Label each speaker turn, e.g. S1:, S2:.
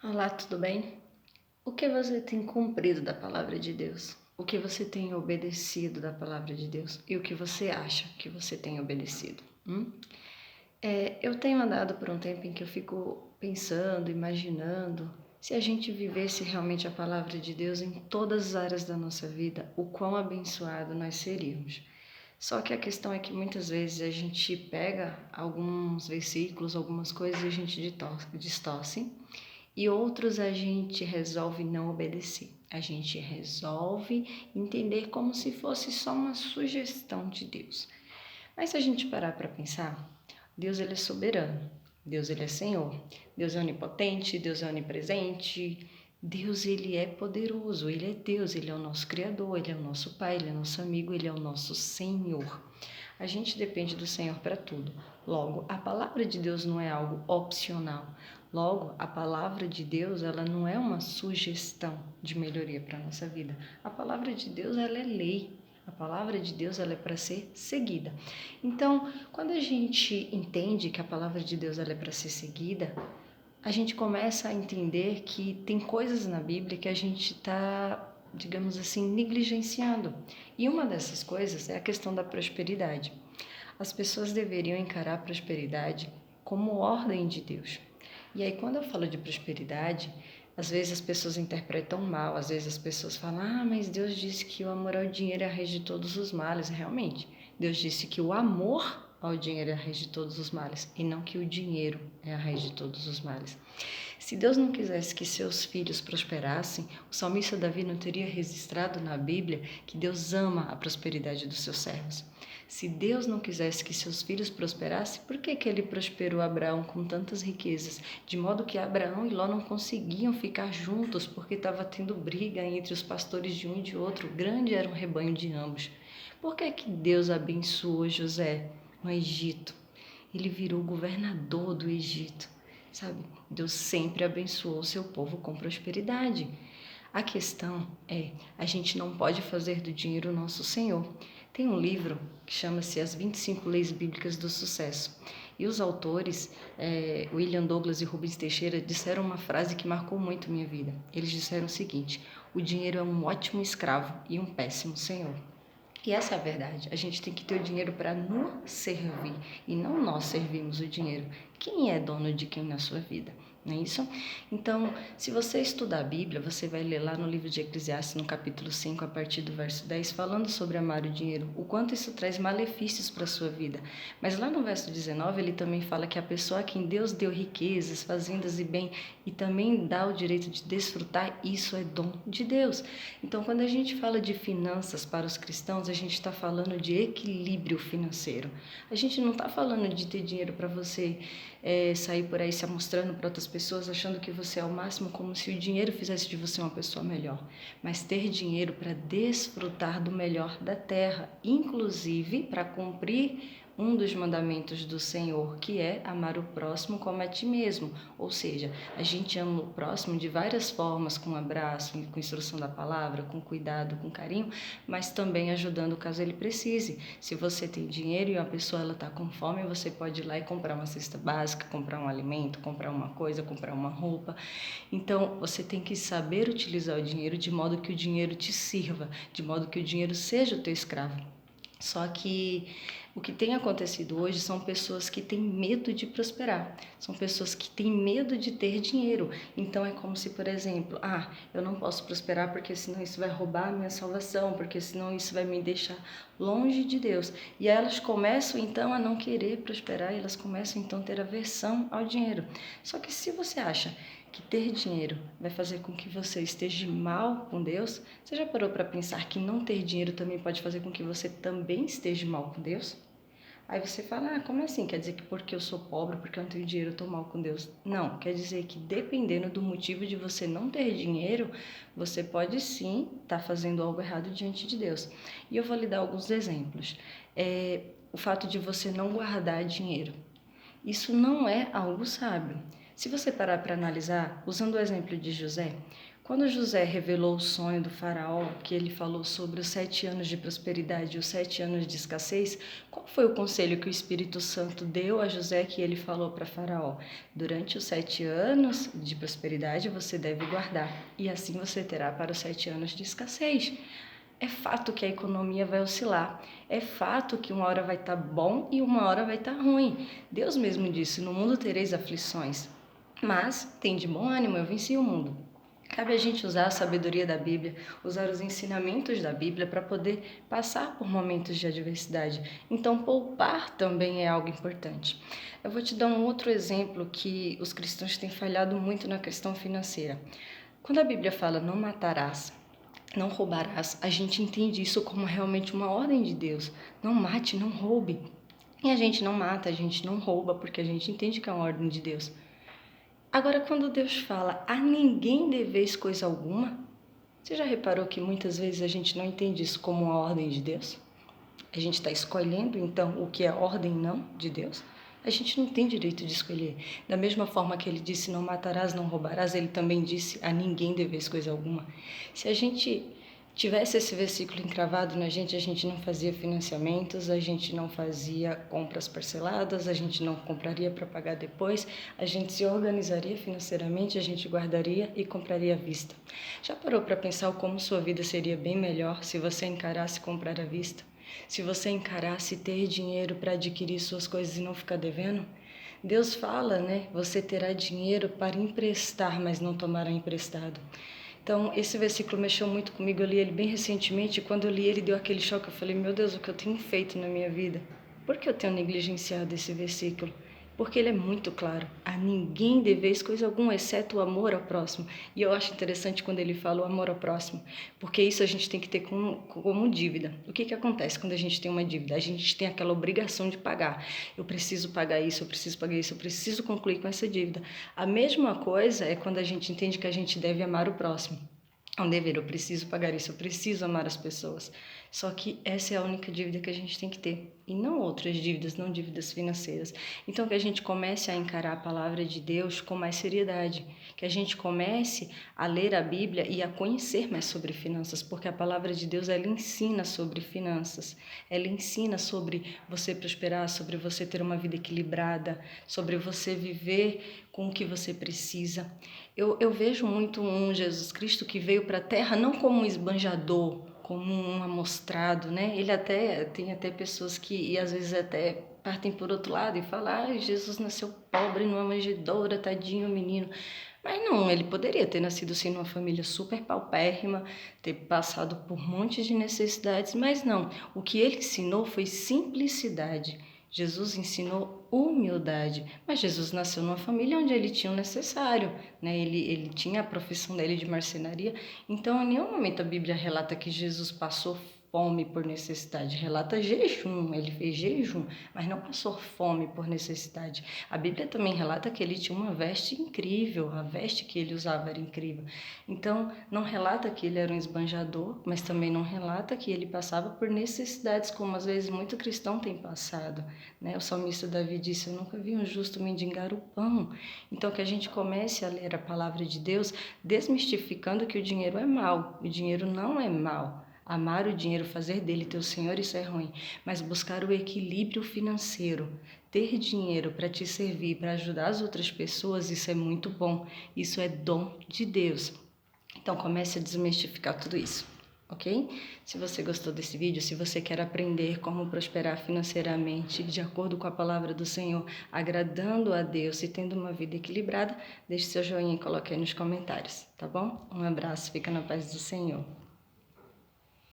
S1: Olá, tudo bem? O que você tem cumprido da palavra de Deus? O que você tem obedecido da palavra de Deus? E o que você acha que você tem obedecido? Eu tenho andado por um tempo em que eu fico pensando, imaginando, se a gente vivesse realmente a palavra de Deus em todas as áreas da nossa vida, o quão abençoado nós seríamos. Só que a questão é que muitas vezes a gente pega alguns versículos, algumas coisas e a gente distorce e outros a gente resolve não obedecer. A gente resolve entender como se fosse só uma sugestão de Deus. Mas se a gente parar para pensar, Deus ele é soberano, Deus ele é Senhor, Deus é onipotente, Deus é onipresente, Deus ele é poderoso, ele é Deus, ele é o nosso Criador, ele é o nosso Pai, ele é nosso amigo, ele é o nosso Senhor. A gente depende do Senhor para tudo. Logo, a palavra de Deus não é algo opcional. Logo, a palavra de Deus, ela não é uma sugestão de melhoria para a nossa vida. A palavra de Deus, ela é lei. A palavra de Deus, ela é para ser seguida. Então, quando a gente entende que a palavra de Deus, ela é para ser seguida, a gente começa a entender que tem coisas na Bíblia que a gente está, digamos assim, negligenciando. E uma dessas coisas é a questão da prosperidade. As pessoas deveriam encarar a prosperidade como ordem de Deus. E aí, quando eu falo de prosperidade, às vezes as pessoas interpretam mal, às vezes as pessoas falam, mas Deus disse que o amor ao dinheiro é a raiz de todos os males. Realmente, Deus disse que o amor ao dinheiro é a raiz de todos os males, e não que o dinheiro é a raiz de todos os males. Se Deus não quisesse que seus filhos prosperassem, o salmista Davi não teria registrado na Bíblia que Deus ama a prosperidade dos seus servos. Se Deus não quisesse que seus filhos prosperassem, por que ele prosperou Abraão com tantas riquezas? De modo que Abraão e Ló não conseguiam ficar juntos porque estava tendo briga entre os pastores de um e de outro. Grande era o rebanho de ambos. Por que Deus abençoou José no Egito? Ele virou governador do Egito, sabe? Deus sempre abençoou o seu povo com prosperidade. A questão é, a gente não pode fazer do dinheiro o nosso senhor. Tem um livro que chama-se As 25 Leis Bíblicas do Sucesso. E os autores, William Douglas e Rubens Teixeira, disseram uma frase que marcou muito minha vida. Eles disseram o seguinte: o dinheiro é um ótimo escravo e um péssimo senhor. E essa é a verdade. A gente tem que ter o dinheiro para nos servir e não nós servimos o dinheiro. Quem é dono de quem na sua vida? Não é isso? Então, se você estudar a Bíblia, você vai ler lá no livro de Eclesiastes, no capítulo 5, a partir do verso 10, falando sobre amar o dinheiro, o quanto isso traz malefícios para a sua vida. Mas lá no verso 19, ele também fala que a pessoa a quem Deus deu riquezas, fazendas e bem, e também dá o direito de desfrutar, isso é dom de Deus. Então, quando a gente fala de finanças para os cristãos, a gente está falando de equilíbrio financeiro. A gente não está falando de ter dinheiro para você sair por aí se amostrando para outras pessoas, achando que você é o máximo, como se o dinheiro fizesse de você uma pessoa melhor. Mas ter dinheiro para desfrutar do melhor da terra, inclusive para cumprir um dos mandamentos do Senhor, que é amar o próximo como a ti mesmo. Ou seja, a gente ama o próximo de várias formas, com um abraço, com instrução da palavra, com cuidado, com carinho, mas também ajudando caso ele precise. Se você tem dinheiro e uma pessoa ela está com fome, você pode ir lá e comprar uma cesta básica, comprar um alimento, comprar uma coisa, comprar uma roupa. Então, você tem que saber utilizar o dinheiro de modo que o dinheiro te sirva, de modo que o dinheiro seja o teu escravo. Só que o que tem acontecido hoje são pessoas que têm medo de prosperar, são pessoas que têm medo de ter dinheiro. Então é como se, por exemplo, eu não posso prosperar porque senão isso vai roubar a minha salvação, porque senão isso vai me deixar longe de Deus. E elas começam então a não querer prosperar, e elas começam então a ter aversão ao dinheiro. Só que se você acha que ter dinheiro vai fazer com que você esteja mal com Deus, você já parou para pensar que não ter dinheiro também pode fazer com que você também esteja mal com Deus? Aí você fala, como assim? Quer dizer que porque eu sou pobre, porque eu não tenho dinheiro, eu estou mal com Deus? Não, quer dizer que dependendo do motivo de você não ter dinheiro, você pode sim estar fazendo algo errado diante de Deus. E eu vou lhe dar alguns exemplos. O fato de você não guardar dinheiro. Isso não é algo sábio. Se você parar para analisar, usando o exemplo de José, Quando José revelou o sonho do faraó, que ele falou sobre os 7 anos de prosperidade e os 7 anos de escassez, qual foi o conselho que o Espírito Santo deu a José que ele falou para faraó? Durante os 7 anos de prosperidade você deve guardar, e assim você terá para os 7 anos de escassez. É fato que a economia vai oscilar, é fato que uma hora vai estar bom e uma hora vai estar ruim. Deus mesmo disse, no mundo tereis aflições, mas tem de bom ânimo, eu venci o mundo. Cabe a gente usar a sabedoria da Bíblia, usar os ensinamentos da Bíblia para poder passar por momentos de adversidade. Então, poupar também é algo importante. Eu vou te dar um outro exemplo que os cristãos têm falhado muito na questão financeira. Quando a Bíblia fala não matarás, não roubarás, a gente entende isso como realmente uma ordem de Deus. Não mate, não roube. E a gente não mata, a gente não rouba, porque a gente entende que é uma ordem de Deus. Agora, quando Deus fala a ninguém deveis coisa alguma, você já reparou que muitas vezes a gente não entende isso como uma ordem de Deus? A gente está escolhendo, então, o que é ordem não de Deus? A gente não tem direito de escolher. Da mesma forma que ele disse não matarás, não roubarás, ele também disse a ninguém deveis coisa alguma. Se a gente tivesse esse versículo encravado na gente, a gente não fazia financiamentos, a gente não fazia compras parceladas, a gente não compraria para pagar depois, a gente se organizaria financeiramente, a gente guardaria e compraria à vista. Já parou para pensar como sua vida seria bem melhor se você encarasse comprar à vista? Se você encarasse ter dinheiro para adquirir suas coisas e não ficar devendo? Deus fala, né? Você terá dinheiro para emprestar, mas não tomará emprestado. Então, esse versículo mexeu muito comigo. Eu li ele bem recentemente e quando eu li ele deu aquele choque. Eu falei, meu Deus, o que eu tenho feito na minha vida? Por que eu tenho negligenciado esse versículo? Porque ele é muito claro. A ninguém deveis coisa alguma, exceto o amor ao próximo. E eu acho interessante quando ele fala o amor ao próximo, porque isso a gente tem que ter como dívida. O que acontece quando a gente tem uma dívida? A gente tem aquela obrigação de pagar. Eu preciso pagar isso, eu preciso pagar isso, eu preciso concluir com essa dívida. A mesma coisa é quando a gente entende que a gente deve amar o próximo. É um dever, eu preciso pagar isso, eu preciso amar as pessoas. Só que essa é a única dívida que a gente tem que ter, e não outras dívidas, não dívidas financeiras. Então que a gente comece a encarar a palavra de Deus com mais seriedade, que a gente comece a ler a Bíblia e a conhecer mais sobre finanças, porque a palavra de Deus ela ensina sobre finanças, ela ensina sobre você prosperar, sobre você ter uma vida equilibrada, sobre você viver com o que você precisa. Eu vejo muito um Jesus Cristo que veio para a Terra não como um esbanjador, como um amostrado, né? Ele até tem até pessoas que e às vezes até partem por outro lado e falam: ah, Jesus nasceu pobre numa manjedoura, tadinho menino. Mas não, ele poderia ter nascido sim numa família super paupérrima, ter passado por um monte de necessidades, mas não. O que ele ensinou foi simplicidade. Jesus ensinou humildade, mas Jesus nasceu numa família onde ele tinha o necessário, né? Ele tinha a profissão dele de marcenaria, então em nenhum momento a Bíblia relata que Jesus passou fome por necessidade, relata jejum, ele fez jejum, mas não passou fome por necessidade. A Bíblia também relata que ele tinha uma veste incrível, a veste que ele usava era incrível. Então, não relata que ele era um esbanjador, mas também não relata que ele passava por necessidades, como às vezes muito cristão tem passado, né? O salmista Davi disse, eu nunca vi um justo mendigar o pão. Então, que a gente comece a ler a palavra de Deus, desmistificando que o dinheiro é mau, o dinheiro não é mau. Amar o dinheiro, fazer dele teu senhor, isso é ruim. Mas buscar o equilíbrio financeiro, ter dinheiro para te servir, para ajudar as outras pessoas, isso é muito bom. Isso é dom de Deus. Então comece a desmistificar tudo isso, ok? Se você gostou desse vídeo, se você quer aprender como prosperar financeiramente de acordo com a palavra do Senhor, agradando a Deus e tendo uma vida equilibrada, deixe seu joinha e coloque aí nos comentários, tá bom? Um abraço, fica na paz do Senhor.